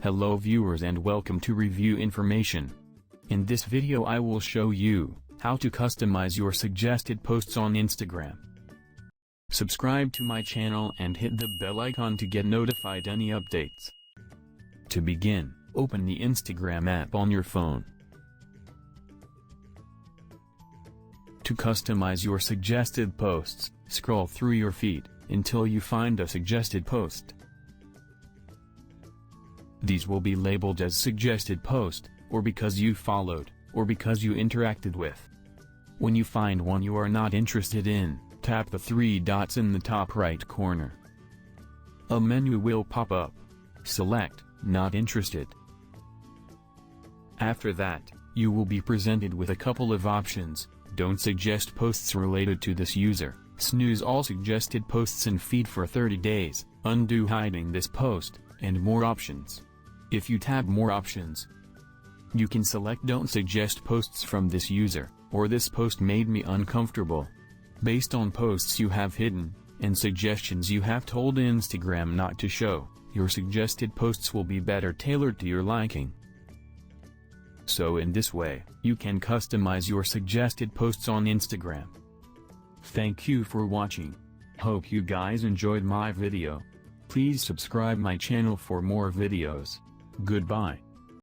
Hello viewers and welcome to Review Information. In this video I will show you how to customize your suggested posts on Instagram. Subscribe to my channel and hit the bell icon to get notified any updates. To begin, open the Instagram app on your phone. To customize your suggested posts, scroll through your feed until you find a suggested post. These will be labeled as suggested post, or because you followed, or because you interacted with. When you find one you are not interested in, tap the three dots in the top right corner. A menu will pop up. Select Not Interested. After that, you will be presented with a couple of options. Don't suggest posts related to this user, snooze all suggested posts in feed for 30 days, undo hiding this post, and more options. If you tap more options, you can select Don't suggest posts from this user, or This post made me uncomfortable. Based on posts you have hidden, and suggestions you have told Instagram not to show, your suggested posts will be better tailored to your liking. So in this way, you can customize your suggested posts on Instagram. Thank you for watching. Hope you guys enjoyed my video. Please subscribe my channel for more videos. Goodbye.